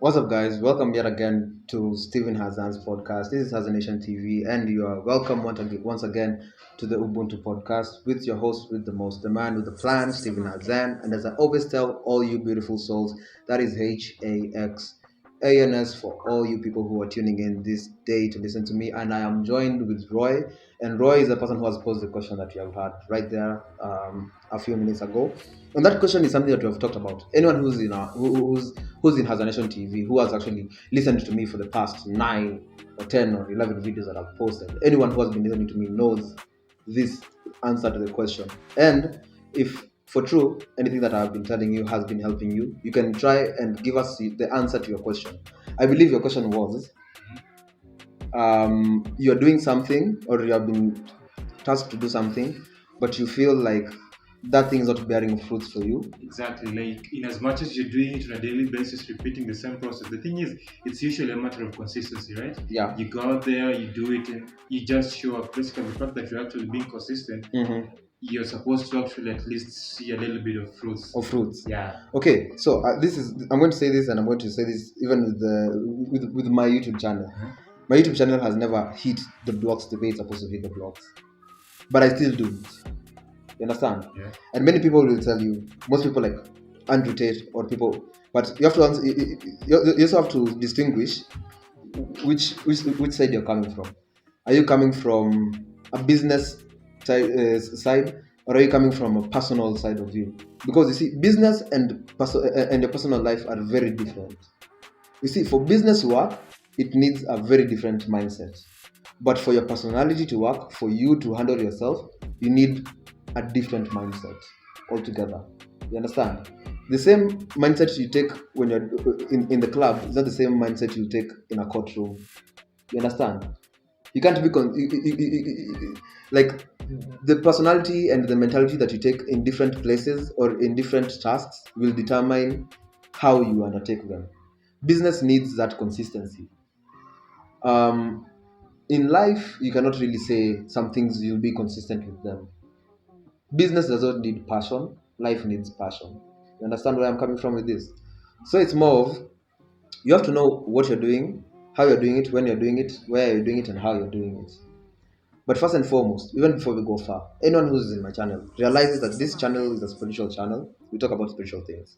What's up, guys? Welcome yet again to HaXans Podcast. This is Haxanation TV, and you are welcome once again to the Ubuntu Podcast with your host with the most, the man with the plan, Haxan. And as I always tell all you beautiful souls, that is HAXANS for all you people who are tuning in this day to listen to me. And I am joined with Roy, and Roy is the person who has posed the question that you have had right there a few minutes ago. And that question is something that we have talked about. Anyone who's in Haxanation TV, who has actually listened to me for the past 9 or 10 or 11 videos that I've posted, anyone who has been listening to me knows this answer to the question. And if for true, anything that I've been telling you has been helping you, you can try and give us the answer to your question. I believe your question was, you're doing something or you have been tasked to do something, but you feel like that thing is not bearing fruits for you. Exactly. Like, in as much as you're doing it on a daily basis, repeating the same process, the thing is, it's usually a matter of consistency, right? Yeah. You go out there, you do it, and you just show up. Basically, the fact that you're actually being consistent, you're supposed to actually at least see a little bit of fruits. Yeah. Okay. So I'm going to say this, and I'm going to say this even with my YouTube channel. My YouTube channel has never hit the blocks the way it's supposed to hit the blocks, but I still do it. You understand? Yeah. And many people will tell you, most people like Andrew Tate or people, but you have to answer, you also have to distinguish which side you're coming from. Are you coming from a business side, or are you coming from a personal side of you? Because you see, business and your personal life are very different. You see, for business work, it needs a very different mindset. But for your personality to work, for you to handle yourself, you need a different mindset altogether. You understand? The same mindset you take when you're in the club is not the same mindset you take in a courtroom. You understand? You can't be like the personality and the mentality that you take in different places or in different tasks will determine how you undertake them. Business needs that consistency. In life, you cannot really say some things you'll be consistent with them. Business does not need passion. Life needs passion. You understand where I'm coming from with this? So it's more of, you have to know what you're doing, how you're doing it, when you're doing it, where you're doing it, and how you're doing it. But first and foremost, even before we go far, anyone who's in my channel realizes that this channel is a spiritual channel. We talk about spiritual things.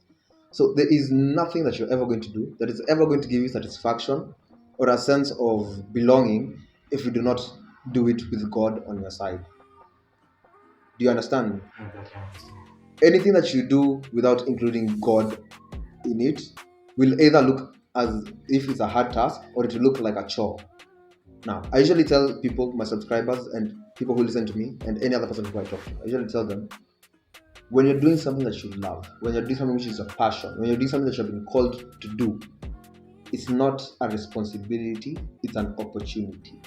So there is nothing that you're ever going to do that is ever going to give you satisfaction or a sense of belonging if you do not do it with God on your side. Do you understand me? Anything that you do without including God in it will either look as if it's a hard task or it will look like a chore. Now, I usually tell people, my subscribers and people who listen to me and any other person who I talk to, I usually tell them, when you're doing something that you love, when you're doing something which is your passion, when you're doing something that you've been called to do, it's not a responsibility, it's an opportunity.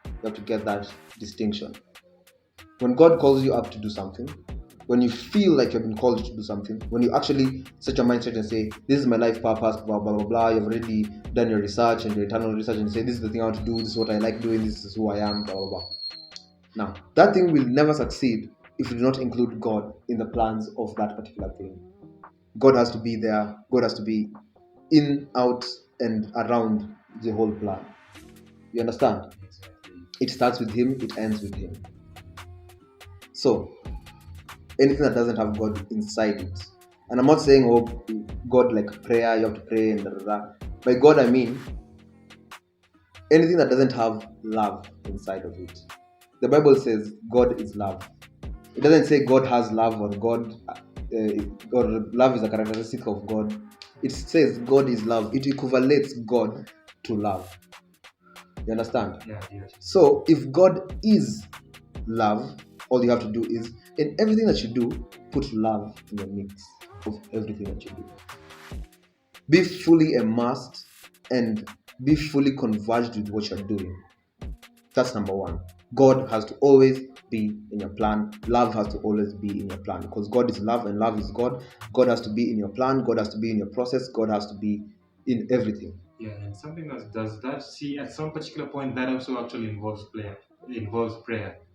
You have to get that distinction. When God calls you up to do something, when you feel like you've been called to do something, when you actually set your mindset and say, this is my life purpose, blah, blah, blah, blah, you've already done your research and your internal research and you say, this is the thing I want to do, this is what I like doing, this is who I am, blah, blah, blah. Now, that thing will never succeed if you do not include God in the plans of that particular thing. God has to be there. God has to be in, out, and around the whole plan. You understand? It starts with Him, it ends with Him. So, anything that doesn't have God inside it, and I'm not saying, oh, God like prayer, you have to pray and da da da. By God, I mean anything that doesn't have love inside of it. The Bible says God is love. It doesn't say God has love or God, or love is a characteristic of God. It says God is love. It equates God to love. You understand? Yeah. So if God is love, all you have to do is, in everything that you do, put love in the mix of everything that you do. Be fully immersed and be fully converged with what you're doing. That's number one. God has to always be in your plan. Love has to always be in your plan, because God is love and love is God. God has to be in your plan. God has to be in your process. God has to be in everything. Yeah, and something else does that. See, at some particular point, that also actually involves prayer.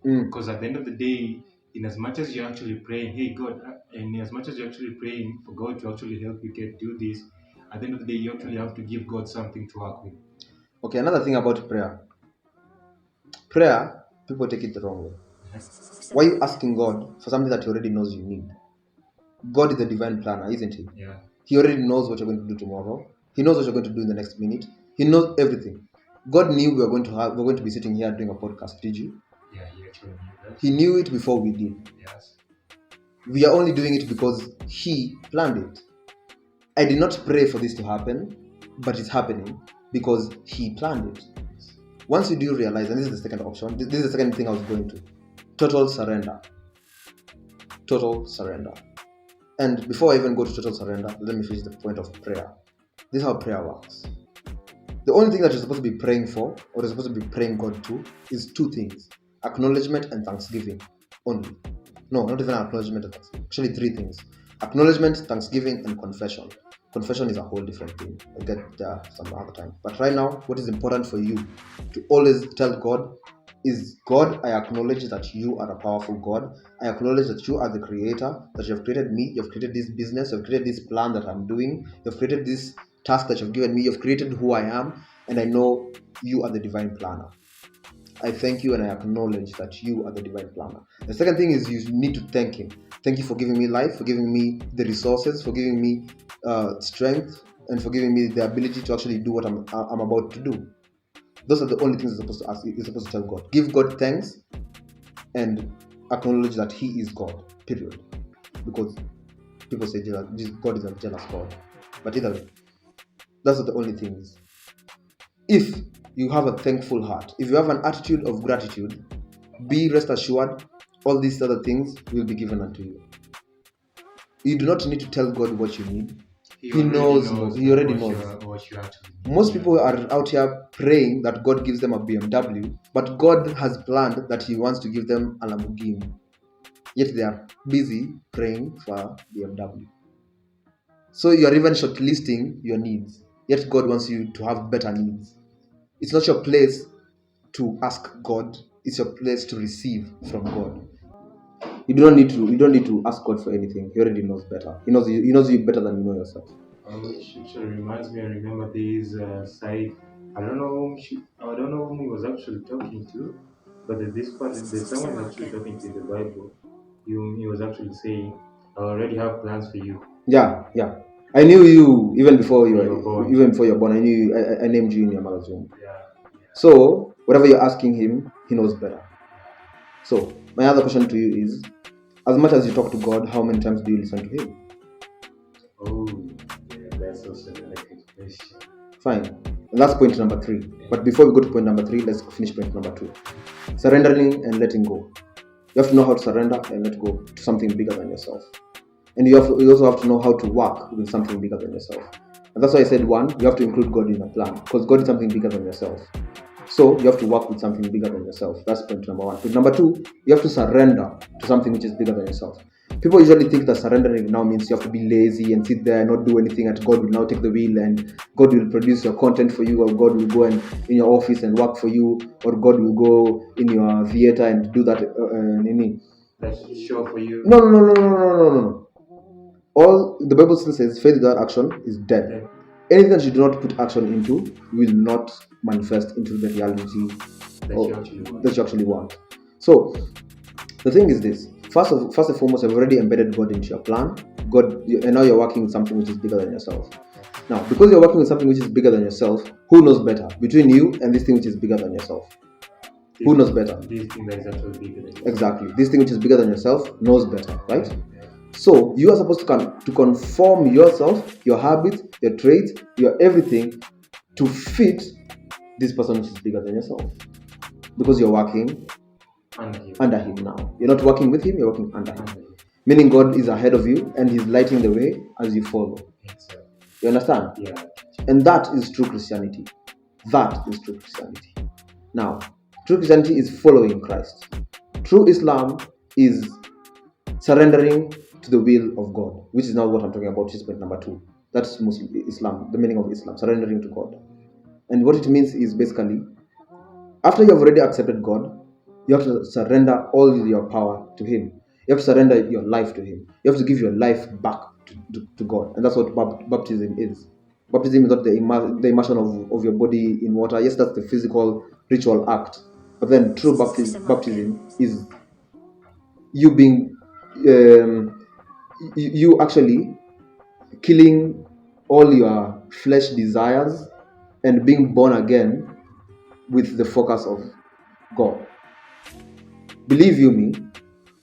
Because at the end of the day, in as much as you're actually praying, hey God, and in as much as you're actually praying for God to actually help you do this, at the end of the day, you actually have to give God something to work with. Okay, another thing about prayer. Prayer, people take it the wrong way. Why are you asking God for something that He already knows you need? God is a divine planner, isn't He? Yeah. He already knows what you're going to do tomorrow. He knows what you're going to do in the next minute. He knows everything. God knew we're going to be sitting here doing a podcast. Did you? Yeah, He actually knew that. He knew it before we did. Yes. We are only doing it because He planned it. I did not pray for this to happen, but it's happening because He planned it. Once you do realize, and this is the second option, this is the second thing I was going to, total surrender. Total surrender. And before I even go to total surrender, let me finish the point of prayer. This is how prayer works. The only thing that you're supposed to be praying for, or you're supposed to be praying God to, is two things: acknowledgement and thanksgiving only. No, not even acknowledgement and thanksgiving. Actually, three things: acknowledgement, thanksgiving, and confession. Confession is a whole different thing. I'll get there some other time. But right now, what is important for you to always tell God is, God, I acknowledge that you are a powerful God. I acknowledge that you are the creator, that you have created me, you have created this business, you have created this plan that I'm doing, you have created this task that you've given me, you've created who I am, and I know you are the divine planner. I thank you and I acknowledge that you are the divine planner. The second thing is, you need to thank Him. Thank you for giving me life, for giving me the resources, for giving me strength, and for giving me the ability to actually do what I'm about to do. Those are the only things you're supposed to ask. You're supposed to tell God. Give God thanks and acknowledge that He is God. Period. Because people say God is a jealous God. But either way, that's not the only things. If you have a thankful heart, if you have an attitude of gratitude, be rest assured, all these other things will be given unto you. You do not need to tell God what you need. He knows. He already knows. What you actually need. Most people are out here praying that God gives them a BMW, but God has planned that He wants to give them a Lamborghini. Yet they are busy praying for BMW. So you are even shortlisting your needs. Yet God wants you to have better needs. It's not your place to ask God. It's your place to receive from God. You don't need to ask God for anything. He already knows better. He knows you better than you know yourself. Which reminds me, I remember this side. I don't know whom he was actually talking to, but there's someone actually talking to the Bible. He was actually saying, I already have plans for you. Yeah. I knew you even before you were born. Even before you were born, I knew you. I named you in your mother's womb. Yeah. So whatever you're asking Him, He knows better. So my other question to you is, as much as you talk to God, how many times do you listen to Him? Oh, yeah, that's also another good question. Fine. And that's point number 3. But before we go to point number 3, let's finish point number 2. Surrendering and letting go. You have to know how to surrender and let go to something bigger than yourself. And you also have to know how to work with something bigger than yourself. And that's why I said 1, you have to include God in a plan, because God is something bigger than yourself. So you have to work with something bigger than yourself. That's point number 1. Point number 2, you have to surrender to something which is bigger than yourself. People usually think that surrendering now means you have to be lazy and sit there and not do anything, and God will now take the wheel and God will produce your content for you, or God will go in your office and work for you, or God will go in your theater and do that. That's sure for you. No. All the Bible still says faith without action is dead. Anything that you do not put action into will not manifest into the reality that you actually want. So the thing is this: first and foremost, you've already embedded God into your plan. And now you're working with something which is bigger than yourself. Now, because you're working with something which is bigger than yourself, who knows better between you and this thing which is bigger than yourself? Who knows better? This thing that is actually bigger than yourself. Exactly. This thing which is bigger than yourself knows better, right? So you are supposed to conform yourself, your habits, your traits, your everything to fit this person which is bigger than yourself, because you're working under him now. You're not working with him, you're working under him. Meaning God is ahead of you and He's lighting the way as you follow. You understand? Yeah. And that is true Christianity. That is true Christianity. Now, true Christianity is following Christ. True Islam is surrendering to the will of God, which is now what I'm talking about, which is point number 2. That's Muslim Islam, the meaning of Islam, surrendering to God. And what it means is basically, after you have already accepted God, you have to surrender all your power to Him. You have to surrender your life to Him. You have to give your life back to God. And that's what baptism is. Baptism is not the immersion of your body in water. Yes, that's the physical ritual act. But then true baptism is you being, you actually killing all your flesh desires and being born again with the focus of God. Believe you me,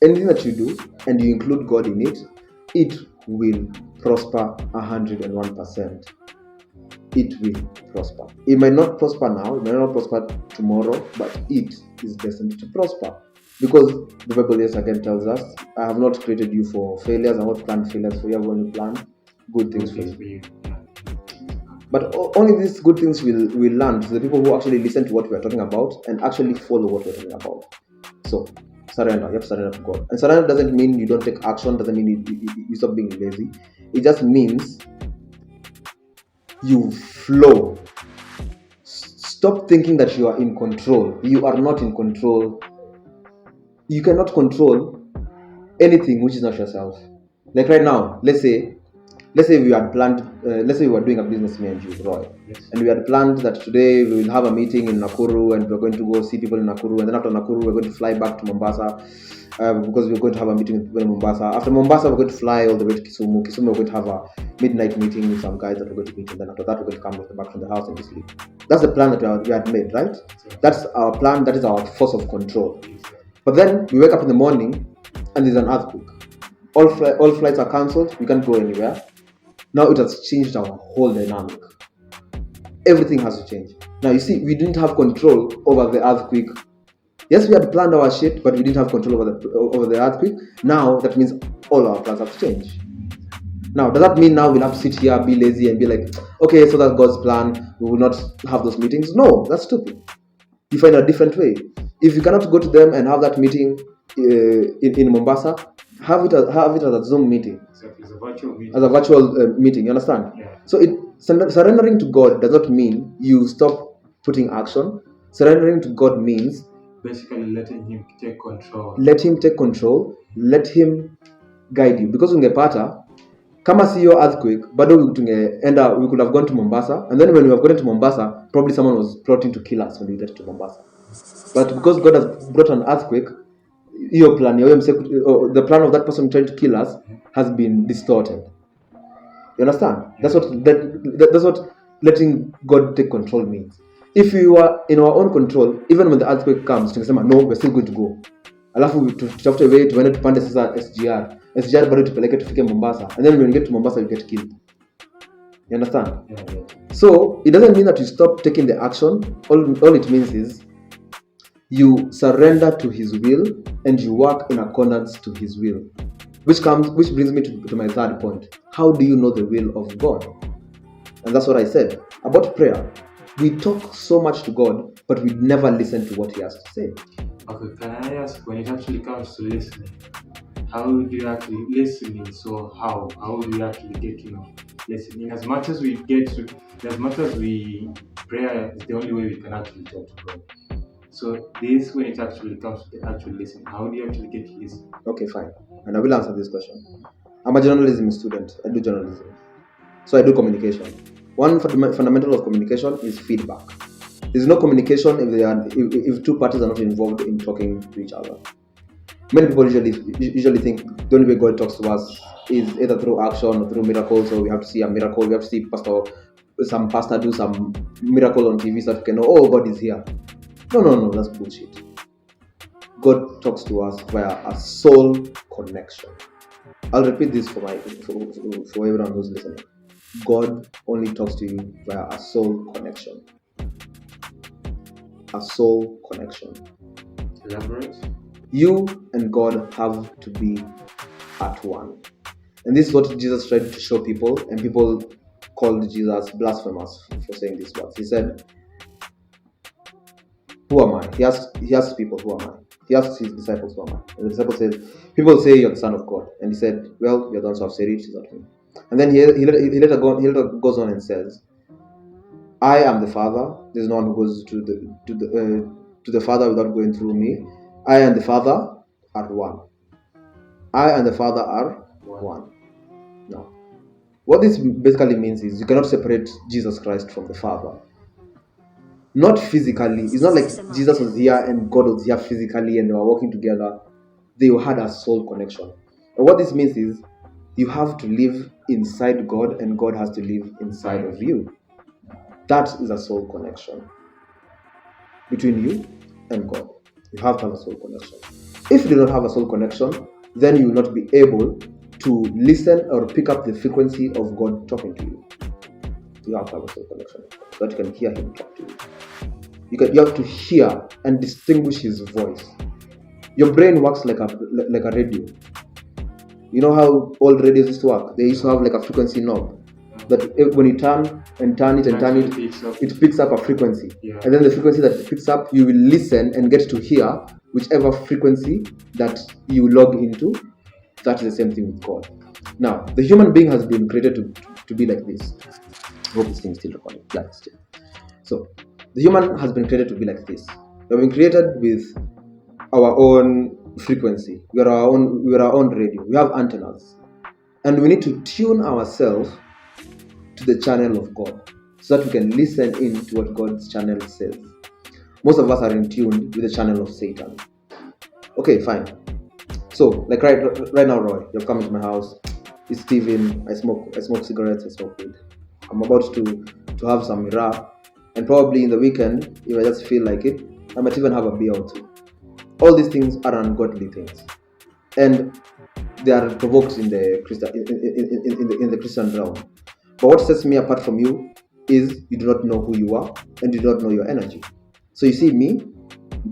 anything that you do and you include God in it, it will prosper 101%. It will prosper. It might not prosper now, it might not prosper tomorrow, but it is destined to prosper. Because the Bible yes again tells us, I have not created you for failures, I have not planned failures for you, I have only planned good things for you. But only these good things will land to the people who actually listen to what we are talking about and actually follow what we are talking about. So, surrender. You have to surrender to God. And surrender doesn't mean you don't take action, doesn't mean you stop being lazy. It just means you flow. Stop thinking that you are in control. You are not in control. You cannot control anything which is not yourself. Like right now, let's say we had planned, let's say we were doing a business, me and you, Roy, and we had planned that today we will have a meeting in Nakuru and we're going to go see people in Nakuru, and then after Nakuru we're going to fly back to Mombasa because we're going to have a meeting with people in Mombasa. After Mombasa we're going to fly all the way to Kisumu. Kisumu we're going to have a midnight meeting with some guys that we're going to meet, and then after that we're going to come back from the house and just sleep. That's the plan that we had made, right? That's our plan, that is our force of control. But then we wake up in the morning and there's an earthquake. All flights are cancelled, we can't go anywhere. Now it has changed our whole dynamic. Everything has to change. Now you see, we didn't have control over the earthquake. Yes, we had planned our shit, but we didn't have control over the earthquake. Now that means all our plans have to change. Now, does that mean now we'll have to sit here, be lazy, and be like, okay, so that's God's plan, we will not have those meetings? No, that's stupid. You find a different way. If you cannot go to them and have that meeting in Mombasa, have it as a Zoom meeting. Exactly, it's a virtual meeting. As a virtual meeting, you understand? Yeah. So surrendering to God does not mean you stop putting action. Surrendering to God means basically letting Him take control. Let Him take control. Let Him guide you. Because ungepata kama siyo earthquake, bado we could have gone to Mombasa, and then when we have gotten to Mombasa, probably someone was plotting to kill us when we get to Mombasa. But because God has brought an earthquake, your plan, the plan of that person trying to kill us has been distorted. You understand? That's what letting God take control means. If we were in our own control, even when the earthquake comes, tunasema no, we're still going to go. Alafu tutafute way tuende tupande sasa SGR bado tupeleke tufike Mombasa, and then when you get to Mombasa you get killed. You understand? Yeah. So it doesn't mean that you stop taking the action. All it means is you surrender to His will and you work in accordance to His will. Which brings me to my third point. How do you know the will of God? And that's what I said about prayer. We talk so much to God, but we never listen to what He has to say. Okay, can I ask, when it actually comes to listening, how do you actually listen? So how do you actually get to know listening? As much as we prayer is the only way we can actually talk to God. So this, when it actually comes to the actual listening, how do you actually get to listen? Okay, fine. And I will answer this question. I'm a journalism student. I do journalism. So I do communication. One fundamental of communication is feedback. There's no communication if two parties are not involved in talking to each other. Many people usually think the only way God talks to us is either through action or through miracles, or we have to see a miracle, we have to see some pastor do some miracle on TV so that we can know, oh, God is here. No, that's bullshit. God talks to us via a soul connection. I'll repeat this for everyone who's listening. God only talks to you via a soul connection. A soul connection. Elaborate. You and God have to be at one. And this is what Jesus tried to show people, and people called Jesus blasphemous for saying these words. He said, who am I? He asked people, who am I? He asked his disciples, who am I? And the disciples said, people say you're the Son of God. And he said, well, you're the ones who have said it, it's not me. And then he later goes on and says, I am the Father. There's no one who goes to the Father without going through me. I and the Father are one. I and the Father are one. Now, What this basically means is you cannot separate Jesus Christ from the Father. Not physically. It's not like Jesus was here and God was here physically and they were working together. They had a soul connection. And what this means is you have to live inside God and God has to live inside of you. That is a soul connection between you and God. You have to have a soul connection. If you do not have a soul connection, then you will not be able to listen or pick up the frequency of God talking to you. You have to have a soul connection so that you can hear Him talk to you. You have to hear and distinguish His voice. Your brain works like a radio. You know how old radios used to work? They used to have like a frequency knob that when you turn it, it picks up a frequency. Yeah. And then the frequency that it picks up, you will listen and get to hear whichever frequency that you log into. That is the same thing with God. Now, the human being has been created to be like this. I hope this thing is still recording. Yeah, it's still. So, the human has been created to be like this. We have been created with our own frequency. We are our own radio. We have antennas. And we need to tune ourselves to the channel of God so that we can listen in to what God's channel says. Most of us are in tune with the channel of Satan. Okay, fine. So, like right now, Roy, you've come into my house. It's Steven. I smoke cigarettes. I smoke weed. I'm about to have some miraa, and probably in the weekend, if I just feel like it, I might even have a beer or two. All these things are ungodly things, and they are provoked in the Christian realm. But what sets me apart from you is you do not know who you are and you do not know your energy. So you see me,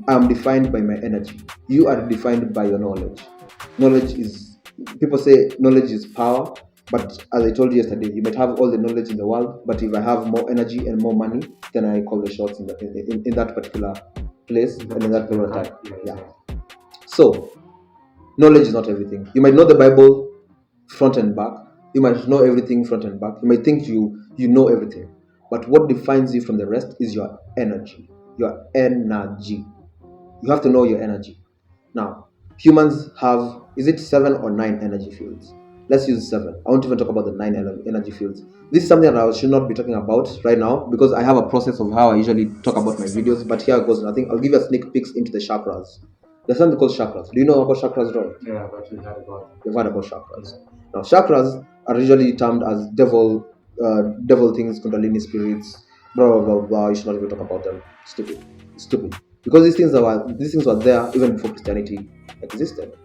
I'm defined by my energy. You are defined by your knowledge. People say knowledge is power, but as I told you yesterday, you might have all the knowledge in the world, but if I have more energy and more money, then I call the shots in that particular place and in that particular time. Yeah. So, knowledge is not everything. You might know the Bible front and back. You might know everything front and back. You might think you know everything. But what defines you from the rest is your energy. Your energy. You have to know your energy. Now, humans have, is it 7 or 9 energy fields? Let's use 7. I won't even talk about the 9 energy fields. This is something that I should not be talking about right now because I have a process of how I usually talk about my videos. But here goes nothing. I'll give you a sneak peek into the chakras. There's something called chakras. Do you know about chakras, Roy? Yeah, but we've heard about it. You've heard about chakras. Now, chakras are usually termed as devil things, kundalini spirits, blah blah blah blah. You should not even talk about them. Stupid. Because these things were there even before Christianity existed.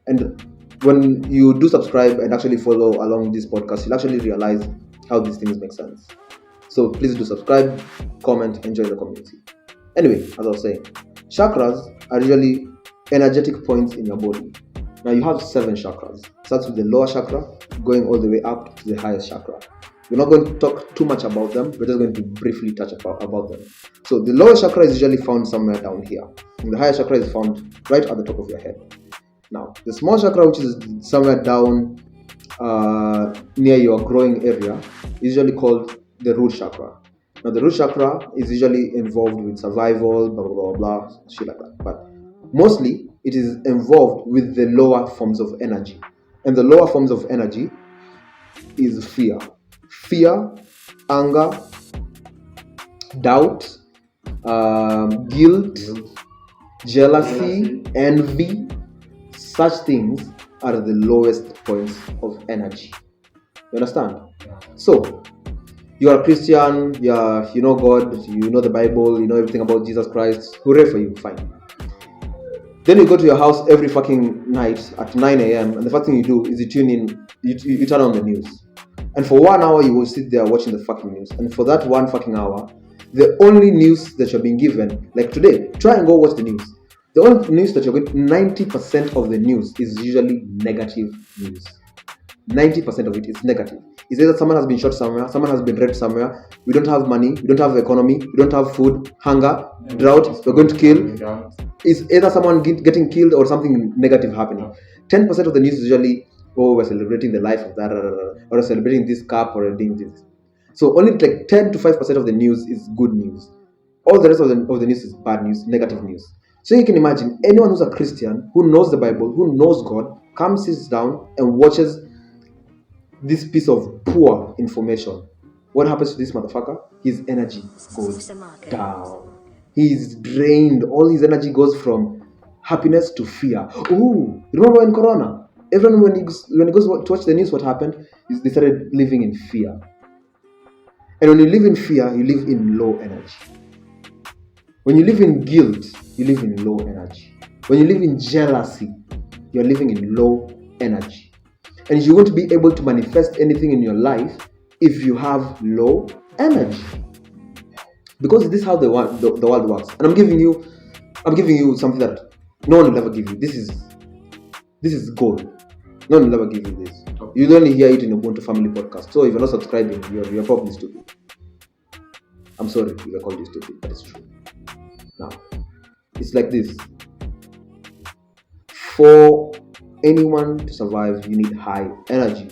And when you do subscribe and actually follow along this podcast, you'll actually realize how these things make sense. So please do subscribe, comment, and join the community. Anyway, as I was saying, chakras are usually energetic points in your body. Now you have 7 chakras. Starts with the lower chakra, going all the way up to the highest chakra. We're not going to talk too much about them. We're just going to briefly touch about them. So the lower chakra is usually found somewhere down here. And the higher chakra is found right at the top of your head. Now, the small chakra, which is somewhere down near your growing area, is usually called the root chakra. Now, the root chakra is usually involved with survival, blah, blah, blah, blah, shit like that. But mostly, it is involved with the lower forms of energy. And the lower forms of energy is fear. Fear, anger, doubt, guilt, jealousy, envy. Such things are the lowest points of energy. You understand? So, you are a Christian, you know God, you know the Bible, you know everything about Jesus Christ. Hooray for you, fine. Then you go to your house every fucking night at 9 a.m. and the first thing you do is you tune in, you turn on the news. And for 1 hour you will sit there watching the fucking news. And for that 1 fucking hour, the only news that you're being given, like today, try and go watch the news. The only news that you're getting, 90% of the news is usually negative news. 90% of it is negative. It's either someone has been shot somewhere, someone has been raped somewhere, we don't have money, we don't have economy, we don't have food, hunger, drought, we're going to kill. It's either someone getting killed or something negative happening. 10% of the news is usually, oh, we're celebrating the life of that, or we're celebrating this cup, or doing this. So only like 10 to 5% of the news is good news. All the rest of the news is bad news, negative news. So you can imagine anyone who's a Christian, who knows the Bible, who knows God, comes, sits down and watches this piece of poor information, what happens to this motherfucker? His energy goes down. He is drained. All his energy goes from happiness to fear. Ooh, remember in Corona? Everyone, when he goes to watch the news, what happened is they started living in fear. And when you live in fear, you live in low energy. When you live in guilt, you live in low energy. When you live in jealousy, you're living in low energy. And you won't be able to manifest anything in your life if you have low energy. Because this is how the world works. And I'm giving you something that no one will ever give you. This is gold. No one will ever give you this. You'll only hear it in Ubuntu Family Podcast. So if you're not subscribing, you're probably stupid. I'm sorry if I called you stupid, but it's true. Now, it's like this. For anyone to survive, you need high energy.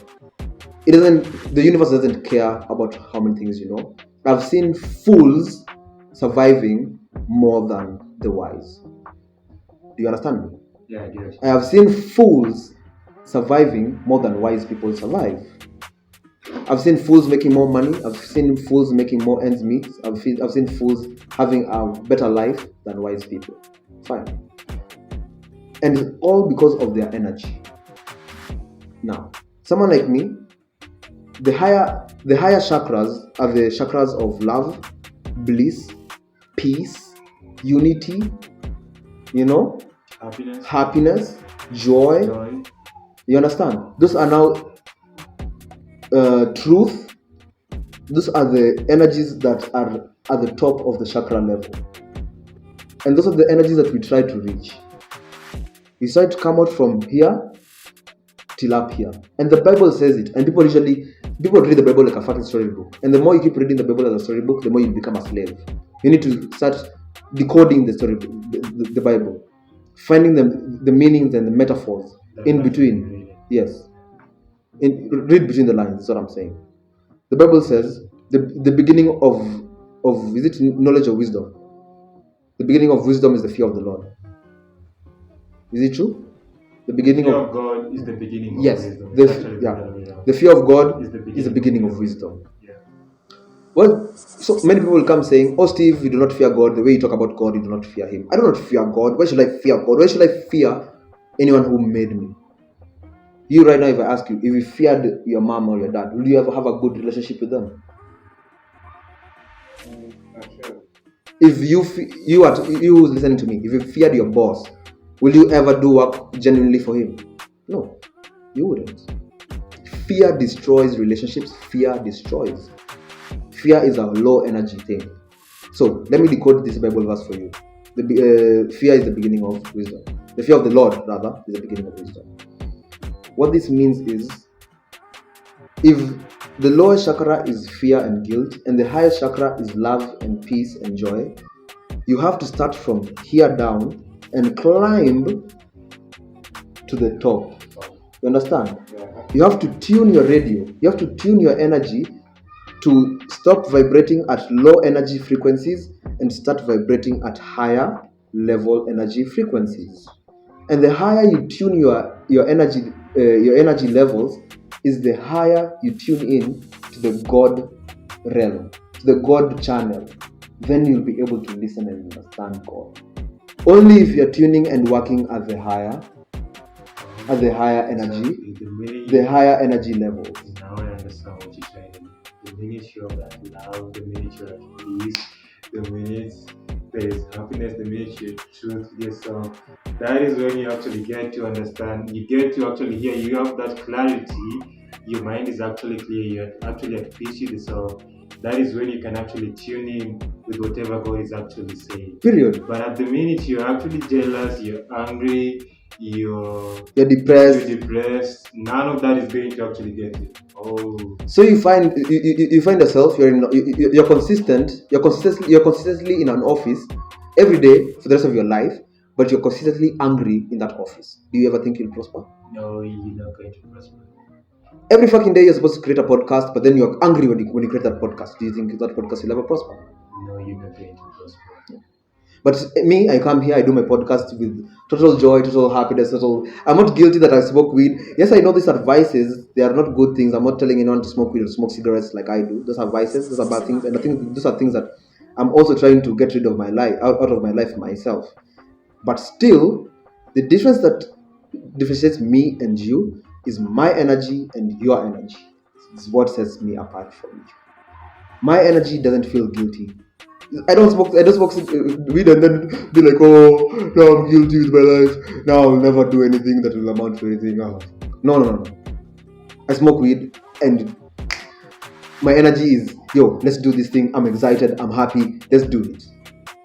The universe doesn't care about how many things you know. I've seen fools surviving more than the wise. Do you understand me? Yeah, I get it. I have seen fools surviving more than wise people survive. I've seen fools making more money. I've seen fools making more ends meet. I've seen fools having a better life than wise people. Fine. And it's all because of their energy. Now, someone like me, the higher chakras are the chakras of love, bliss, peace, unity, happiness, joy. You understand? Those are now truth. Those are the energies that are at the top of the chakra level. And those are the energies that we try to reach. We try to come out from here till up here. And the Bible says it. And people read the Bible like a fucking storybook. And the more you keep reading the Bible as a storybook, the more you become a slave. You need to start decoding the story, the Bible, finding the meanings and the metaphors in between. Yes. Read between the lines. That's what I'm saying. The Bible says the beginning of is it knowledge or wisdom? The beginning of wisdom is the fear of the Lord. Is it true? The beginning fear of God is the beginning of wisdom. The fear of God is the beginning of wisdom. Yeah. Well, so many people will come saying, "Oh, Steve, you do not fear God. The way you talk about God, you do not fear Him." I do not fear God. Why should I fear God? Why should I fear anyone who made me? You right now, if I ask you, if you feared your mom or your dad, will you ever have a good relationship with them? Not sure. If you listening to me, if you feared your boss, will you ever do work genuinely for him? No, you wouldn't. Fear destroys relationships. Fear destroys. Fear is a low energy thing. So let me decode this Bible verse for you. Fear is the beginning of wisdom. The fear of the Lord, rather, is the beginning of wisdom. What this means is, if the lower chakra is fear and guilt, and the higher chakra is love and peace and joy, you have to start from here down and climb to the top. You understand? You have to tune your radio. You have to tune your energy to stop vibrating at low energy frequencies and start vibrating at higher level energy frequencies. And the higher you tune your energy levels, is the higher you tune in to the God realm, to the God channel. Then you'll be able to listen and understand God. Only if you're tuning and working at the higher energy, the higher energy levels. Now I understand what you're saying. The minute you have that love, the minute you have peace, the minute there is happiness, the minute you truth yourself, that is when you actually get to understand, you get to actually hear, you have that clarity, your mind is actually clear, you're actually at peace with yourself. That is when you can actually tune in with whatever God is actually saying. Period. But at the minute you're actually jealous, you're angry, you're depressed, none of that is going to actually get you. So you find yourself, you're consistently in an office every day for the rest of your life, but you're consistently angry in that office. Do you ever think you'll prosper? No, you're not going to prosper. Every fucking day you're supposed to create a podcast, but then you're angry when you create that podcast. Do you think that podcast will ever prosper? No, you're not going to prosper. But me, I come here, I do my podcast with total joy, total happiness, total. I'm not guilty that I smoke weed. Yes, I know these are vices. They are not good things. I'm not telling anyone to smoke weed or smoke cigarettes like I do. Those are vices. Those are bad things, and I think those are things that I'm also trying to get rid of my life out of my life myself. But still, the difference that differentiates me and you is my energy and your energy. It's what sets me apart from you. My energy doesn't feel guilty. I don't smoke. I don't smoke weed and then be like, oh, now I'm guilty with my life. Now I'll never do anything that will amount to anything. Oh. No. I smoke weed and my energy is, yo, let's do this thing. I'm excited. I'm happy. Let's do it.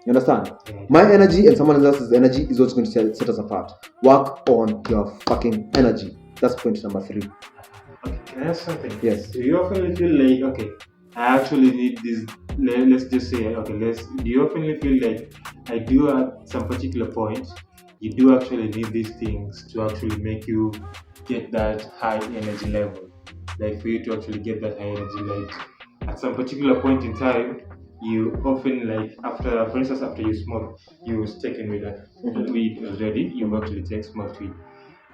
You understand? My energy and someone else's energy is what's going to set us apart. Work on your fucking energy. That's point number 3. Okay, can I ask something? Yes. Do you often feel like, okay, I actually need this? Let's just say, okay, do you often feel like I do at some particular point, you do actually need these things to actually make you get that high energy level? Like for you to actually get that high energy, like at some particular point in time, you often like after, for instance, after you smoke, you was taken with that weed already, you actually take smoked weed.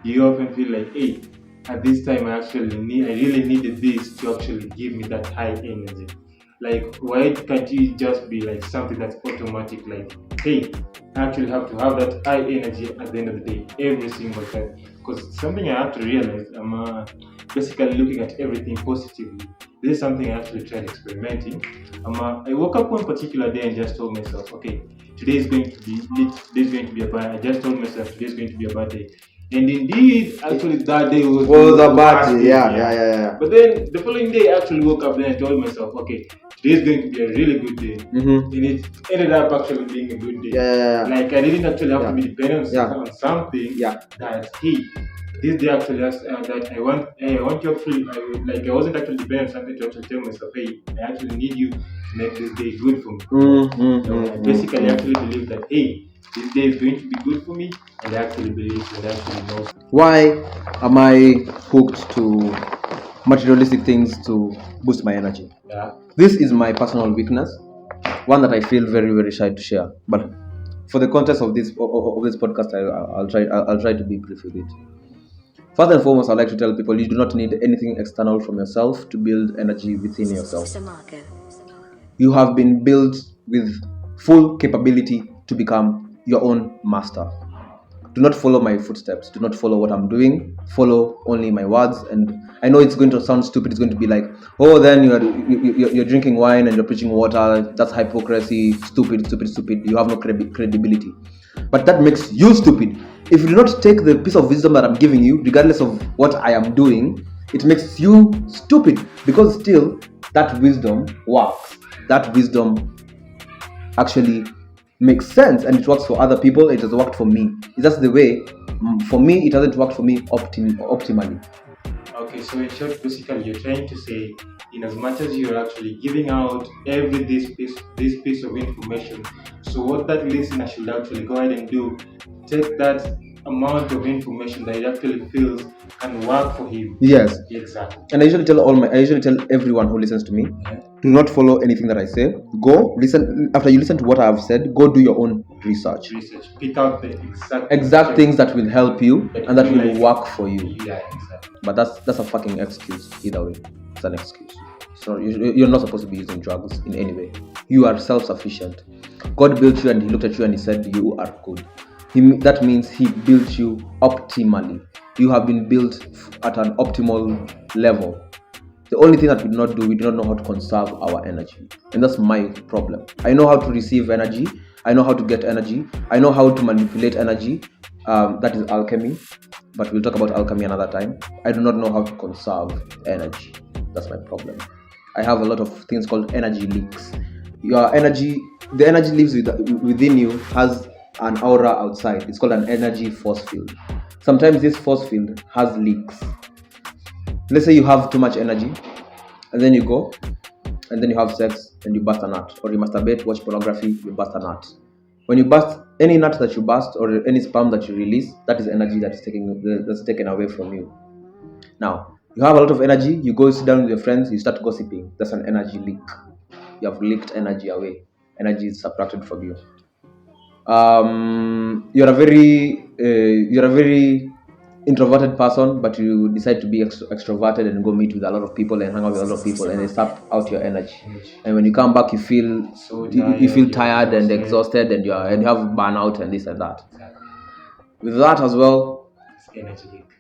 Do you often feel like, hey, at this time I really needed this to actually give me that high energy? Like, why can't you just be like something that's automatic? Like, hey, I actually have to have that high energy at the end of the day, every single time. Because something I have to realize, I'm basically looking at everything positively. This is something I actually tried experimenting. I woke up one particular day and just told myself, okay, today is going to be lit. Today is going to be a bad. I just told myself today is going to be a bad day. And indeed, actually, that day was a bad day. Yeah. But then the following day, I actually woke up and told myself, okay, today is going to be a really good day. Mm-hmm. And it ended up actually being a good day. Yeah. Like, I didn't actually have to be dependent on something Yeah. that, hey, this day actually has, that I want to actually, I wasn't actually dependent on something to actually tell myself, hey, I actually need you to make this day good for me. So I basically actually believe that, hey, this day is going to be good for me, and I actually believe and I actually know. Why am I hooked to materialistic things to boost my energy? Yeah. This is my personal weakness, one that I feel very, very shy to share. But for the context of this podcast, I'll try to be brief with it. First and foremost, I'd like to tell people you do not need anything external from yourself to build energy within yourself. You have been built with full capability to become your own master. Do not follow my footsteps. Do not follow what I'm doing. Follow only my words. And I know it's going to sound stupid. It's going to be like, oh, then you're drinking wine and you're preaching water. That's hypocrisy. Stupid. You have no credibility. But that makes you stupid. If you do not take the piece of wisdom that I'm giving you, regardless of what I am doing, it makes you stupid. Because still, that wisdom works. That wisdom actually makes sense, and it works for other people. It has worked for me. It's just the way. For me, it hasn't worked for me optimally. Okay, so in short, basically, you're trying to say, in as much as you're actually giving out this piece of information, so what that listener should actually go ahead and do, take that amount of information that he actually feels can work for him. Yes, exactly. And I usually tell everyone who listens to me, do not follow anything that I say. Go listen. After you listen to what I have said, go do your own research. Pick out the exact things that will help you and that will work for you. Yeah, exactly. But that's a fucking excuse. Either way, it's an excuse. So you're not supposed to be using drugs in any way. You are self-sufficient. God built you and He looked at you and He said you are good. That means He built you optimally. You have been built at an optimal level. The only thing that we do not know how to conserve our energy. And that's my problem. I know how to receive energy. I know how to get energy. I know how to manipulate energy. That is alchemy. But we'll talk about alchemy another time. I do not know how to conserve energy. That's my problem. I have a lot of things called energy leaks. The energy lives within you has an aura outside. It's called an energy force field. Sometimes this force field has leaks. Let's say you have too much energy, and then you go, and then you have sex, and you bust a nut, or you masturbate, watch pornography, you bust a nut. When you bust any nut that you bust, or any sperm that you release, that is energy that's taken away from you. Now, you have a lot of energy, you go sit down with your friends, you start gossiping. That's an energy leak. You have leaked energy away. Energy is subtracted from you. You're a very introverted person, but you decide to be extroverted and go meet with a lot of people and hang out with a lot of people, and they sap out your energy. And when you come back, you feel tired and exhausted, and you have burnout and this and that. With that as well,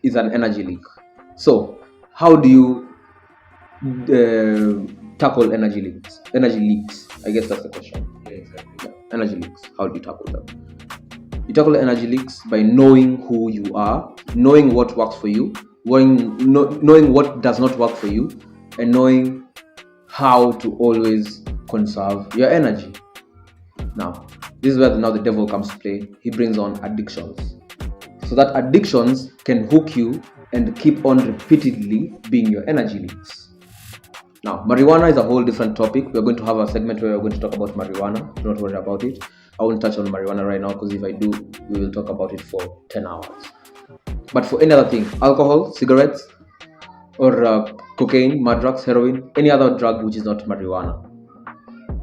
it's an energy leak. So how do you tackle energy leaks? I guess that's the question. Energy leaks, how do you tackle them? You tackle energy leaks by knowing who you are, knowing what works for you, knowing what does not work for you, and knowing how to always conserve your energy. Now, this is where now the devil comes to play. He brings on addictions, so that addictions can hook you and keep on repeatedly being your energy leaks. Now, marijuana is a whole different topic. We're going to have a segment where we're going to talk about marijuana. Do not worry about it. I won't touch on marijuana right now, because if I do, we will talk about it for 10 hours. But for any other thing, alcohol, cigarettes, or cocaine, mad drugs, heroin, any other drug which is not marijuana,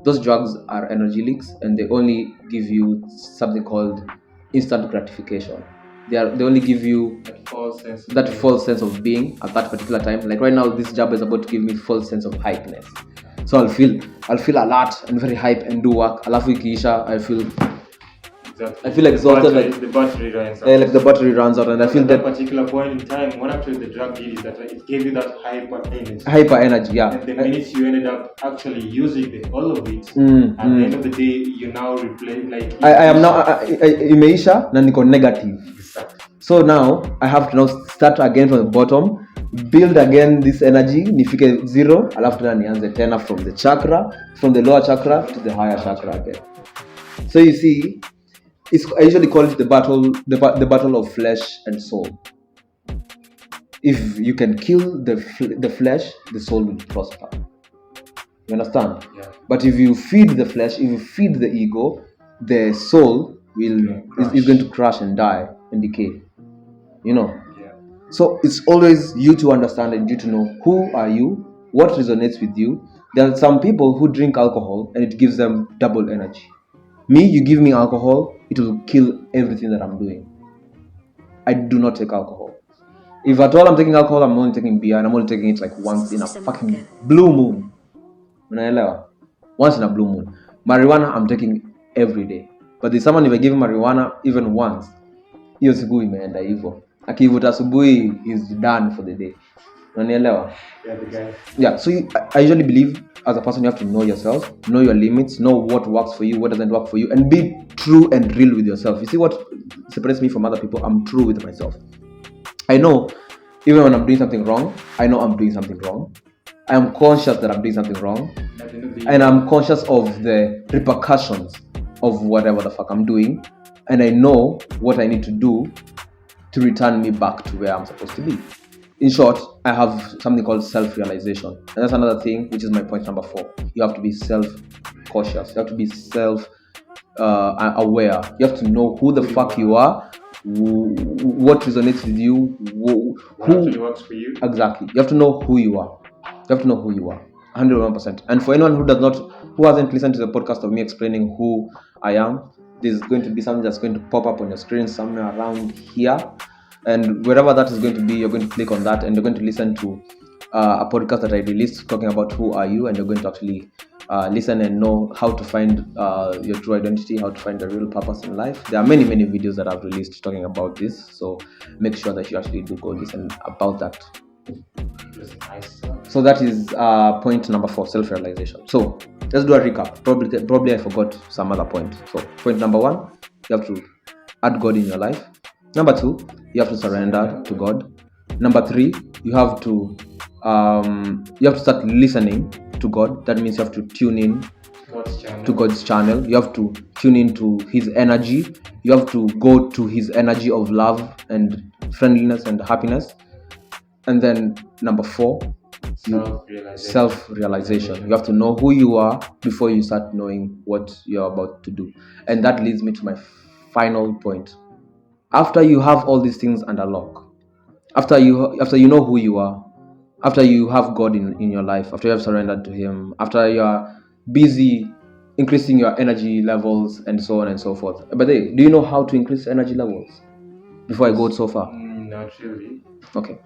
those drugs are energy leaks, and they only give you something called instant gratification. They only give you that false sense of being at that particular time. Like right now, this job is about to give me false sense of hypeness. So I'll feel alert and very hype and do work. Alafu ikiisha, I feel exhausted. The battery runs out. Like the battery runs out, and I feel at that particular point in time, what actually the drug did is that it gave you that hyper energy. Yeah. And the minute you ended up actually using all of it, at the end of the day, you now replay like. I am now imeisha na niko negative. Exactly. So now I have to now start again from the bottom, build again this energy, nifike zero, alafu tena nianze tena from the lower chakra to the higher chakra again. So you see, I usually call it the battle of flesh and soul. If you can kill the flesh, the soul will prosper. You understand? Yeah. But if you feed the flesh, if you feed the ego, the soul is going to crash and die and decay. You know? Yeah. So it's always you to understand and you to know who are you, what resonates with you. There are some people who drink alcohol and it gives them double energy. Me, you give me alcohol, it will kill everything that I'm doing. I do not take alcohol. If at all I'm taking alcohol, I'm only taking beer, and I'm only taking it like once in a fucking blue moon. Once in a blue moon. Marijuana, I'm taking every day. But there's someone, if I give him marijuana even once, hiyo siku imeenda hivyo. Akivuta asubuhi, he's done for the day. Yeah, so I usually believe as a person you have to know yourself, know your limits, know what works for you, what doesn't work for you, and be true and real with yourself. You see what separates me from other people? I'm true with myself. I know even when I'm doing something wrong, I know I'm doing something wrong. I am conscious that I'm doing something wrong, and I'm conscious of the repercussions of whatever the fuck I'm doing, and I know what I need to do to return me back to where I'm supposed to be. In short, I have something called self-realization. And that's another thing, which is my point number 4. You have to be self-cautious. You have to be self-aware. You have to know who the fuck you are, what resonates with you, who actually works for you. Exactly. You have to know who you are. 101%. And for anyone who hasn't listened to the podcast of me explaining who I am, there's going to be something that's going to pop up on your screen somewhere around here. And wherever that is going to be, you're going to click on that and you're going to listen to a podcast that I released talking about who are you, and you're going to actually listen and know how to find your true identity, how to find the real purpose in life. There are many videos that I've released talking about this, so make sure that you actually do go listen about that. So that is point number 4, self-realization. So let's do a recap. Probably I forgot some other point. So point number 1, you have to add God in your life. Number 2, you have to surrender to God. Number 3, you have to start listening to God. That means you have to tune in to God's channel. You have to tune into His energy. You have to go to His energy of love and friendliness and happiness. And then number 4, self-realization. You have to know who you are before you start knowing what you're about to do. And that leads me to my final point. After you have all these things under lock, after you know who you are, after you have God in your life, after you have surrendered to Him, after you are busy increasing your energy levels and so on and so forth. But do you know how to increase energy levels? Before I go so far. Not really. Okay.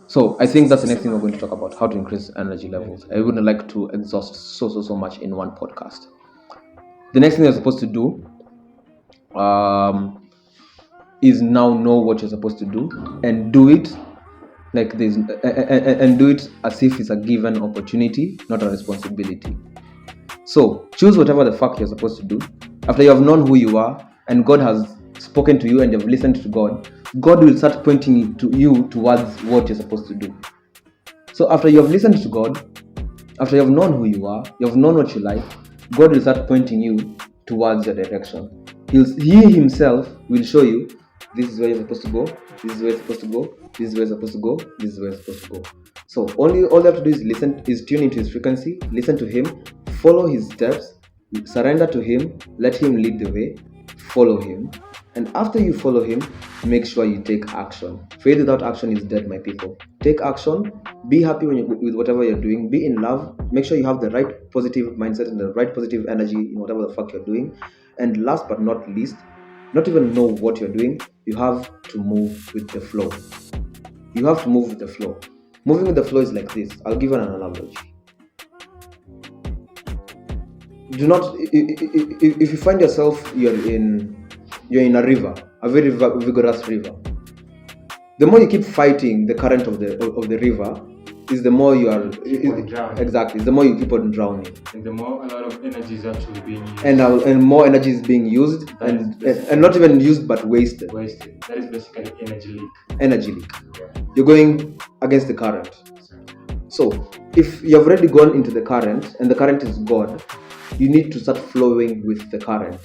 So I think that's the next thing we're going to talk about, how to increase energy levels. I wouldn't like to exhaust so much in one podcast. The next thing you're supposed to do is now know what you're supposed to do and do it like this, and do it as if it's a given opportunity, not a responsibility. So choose whatever the fuck you're supposed to do. After you have known who you are and God has spoken to you and you've listened to God, God will start pointing you towards what you're supposed to do. So after you have listened to God, after you have known who you are, you have known what you like, God will start pointing you towards your direction. He himself will show you, this is where you're supposed to go, this is where you're supposed to go, this is where you're supposed to go, this is where you're supposed to go. So all you have to do is tune into his frequency, listen to him, follow his steps, surrender to him, let him lead the way, follow him. And after you follow him, make sure you take action. Faith without action is dead, my people. Take action. Be happy with whatever you're doing. Be in love. Make sure you have the right positive mindset and the right positive energy in whatever the fuck you're doing. And last but not least, not even know what you're doing, you have to move with the flow. You have to move with the flow. Moving with the flow is like this. I'll give an analogy. Do not, if you find yourself you're in a river, a very vigorous river. The more you keep fighting the current of the river, is the more you are exactly. The more you keep on drowning, and the more a lot of energy is actually being used, and more energy is being used, and not even used but wasted. That is basically energy leak. Yeah. You're going against the current. So if you have already gone into the current and the current is God, you need to start flowing with the current.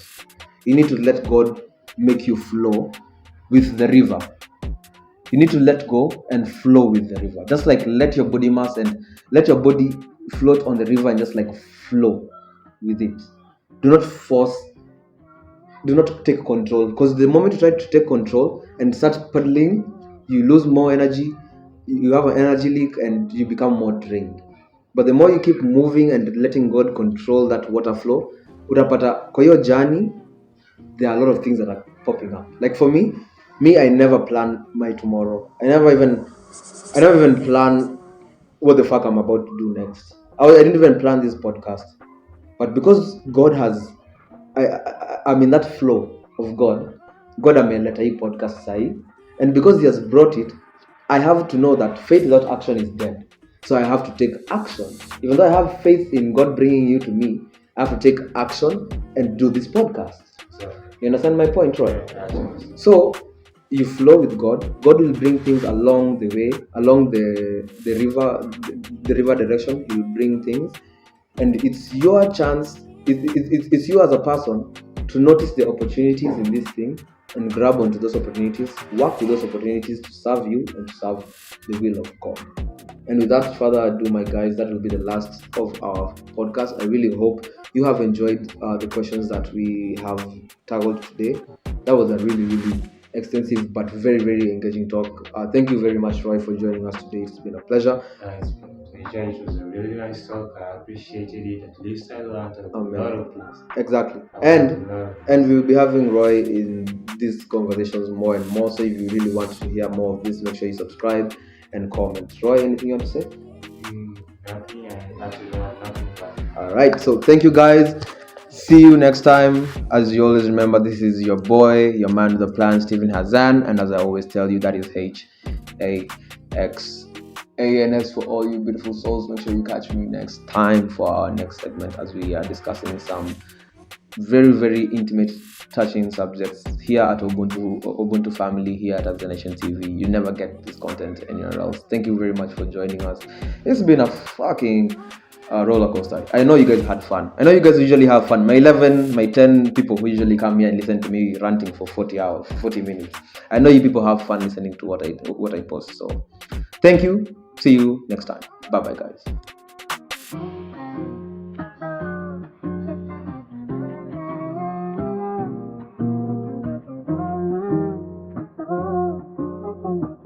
You need to let God make you flow with the river. You need to let go and flow with the river. Just like let your body mass and let your body float on the river and just like flow with it. Do not force, do not take control, because the moment you try to take control and start paddling, you lose more energy, you have an energy leak and you become more drained. But the more you keep moving and letting God control that water flow, utapata kwa hiyo journey, there are a lot of things that are popping up. Like for me, I never plan my tomorrow. I never even plan what the fuck I'm about to do next. I didn't even plan this podcast. But because God has, I'm in that flow of God. God ameleta hii podcast sahi, and because He has brought it, I have to know that faith without action is dead. So I have to take action. Even though I have faith in God bringing you to me, I have to take action and do this podcast. You understand my point, Roy? So you flow with God. God will bring things along the way, along the river direction. He will bring things, and it's your chance. It's you as a person to notice the opportunities in this thing and grab onto those opportunities, work with those opportunities to serve you and to serve the will of God. And without further ado, my guys, that will be the last of our podcast. I really hope you have enjoyed the questions that we have tackled today. That was a really extensive but very engaging talk. Thank you very much, Roy, for joining us today. It's been a pleasure. It's been a pleasure. It was a really nice talk. I appreciated it. At least I learned a lot of things. Exactly. And we will be having Roy in these conversations more and more. So if you really want to hear more of this, make sure you subscribe and comment. Roy, anything you want to say? Nothing. Nothing. Alright, so thank you guys. See you next time. As you always remember, this is your boy, your man with the plan, Stephen HaXans, and as I always tell you, that is HaXans for all you beautiful souls. Make sure you catch me next time for our next segment as we are discussing some very intimate, touching subjects here at Ubuntu family, here at Haxanation TV. You never get this content anywhere else. Thank you very much for joining us. It's been a fucking roller coaster. I know you guys had fun. I know you guys usually have fun. My 10 people who usually come here and listen to me ranting for 40 minutes. I know you people have fun listening to what I post. So thank you. See you next time. Bye bye, guys.